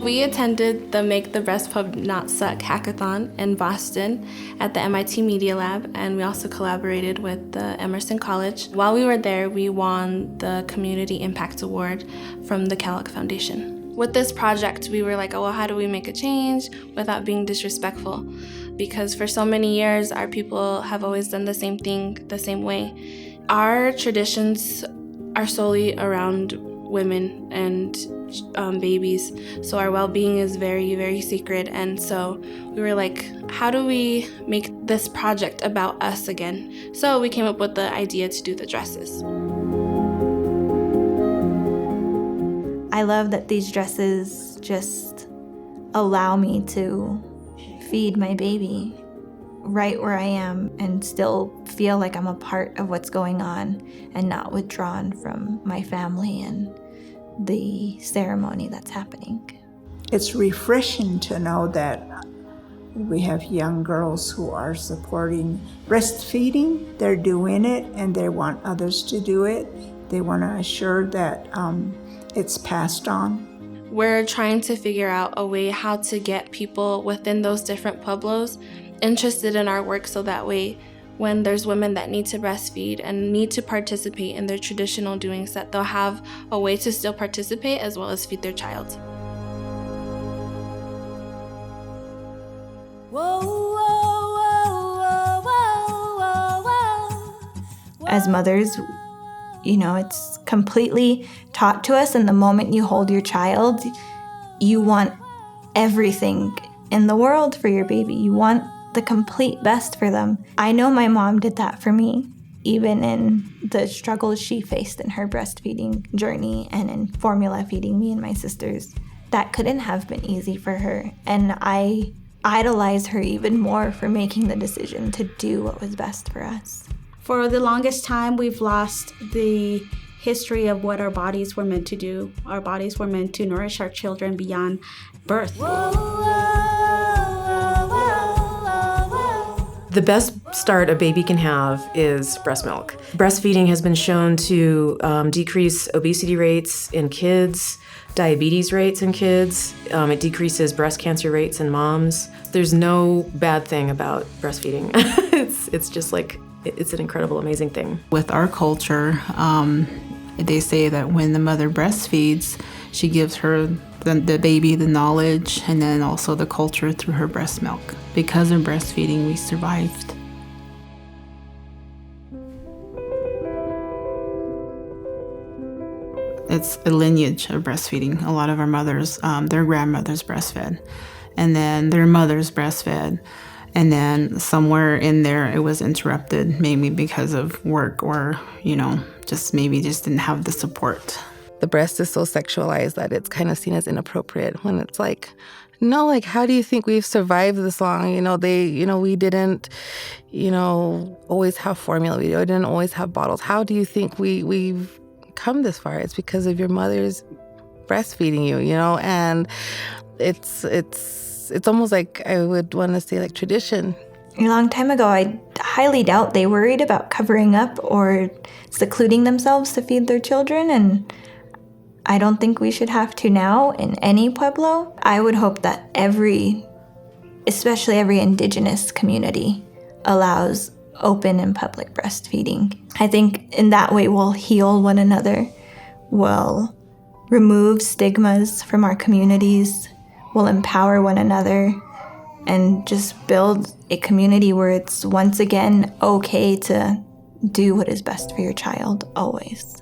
We attended the Make the Breast Pump Not Suck hackathon in Boston at the MIT Media Lab, and we also collaborated with the Emerson College. While we were there, we won the Community Impact Award from the Kellogg Foundation. With this project, we were like, oh, well, how do we make a change without being disrespectful? Because for so many years, our people have always done the same thing the same way. Our traditions are solely around women and babies, so our well-being is very, very sacred. And so we were like, how do we make this project about us again? So we came up with the idea to do the dresses. I love that these dresses just allow me to feed my baby right where I am and still feel like I'm a part of what's going on and not withdrawn from my family and the ceremony that's happening. It's refreshing to know that we have young girls who are supporting breastfeeding. They're doing it and they want others to do it. They want to assure that it's passed on. We're trying to figure out a way how to get people within those different pueblos interested in our work, so that way when there's women that need to breastfeed and need to participate in their traditional doings, that they'll have a way to still participate as well as feed their child. As mothers, it's completely taught to us, and the moment you hold your child, you want everything in the world for your baby. You want the complete best for them. I know my mom did that for me, even in the struggles she faced in her breastfeeding journey and in formula feeding me and my sisters. That couldn't have been easy for her, and I idolize her even more for making the decision to do what was best for us. For the longest time, we've lost the history of what our bodies were meant to do. Our bodies were meant to nourish our children beyond birth. The best start a baby can have is breast milk. Breastfeeding has been shown to decrease obesity rates in kids, diabetes rates in kids. It decreases breast cancer rates in moms. There's no bad thing about breastfeeding. It's just like, it's an incredible, amazing thing. With our culture, they say that when the mother breastfeeds, she gives her the baby the knowledge and then also the culture through her breast milk. Because of breastfeeding, we survived. It's a lineage of breastfeeding. A lot of our mothers, their grandmothers breastfed, and then their mothers breastfed. And then somewhere in there, it was interrupted, maybe because of work or, just didn't have the support. The breast is so sexualized that it's kind of seen as inappropriate when it's like, no, like, how do you think we've survived this long? We didn't, always have formula. We didn't always have bottles. How do you think we've come this far? It's because of your mother's breastfeeding you, and it's almost like I would want to say like tradition. A long time ago, I highly doubt they worried about covering up or secluding themselves to feed their children, and I don't think we should have to now in any pueblo. I would hope that especially every Indigenous community, allows open and public breastfeeding. I think in that way we'll heal one another, we'll remove stigmas from our communities, we'll empower one another, and just build a community where it's once again okay to do what is best for your child, always.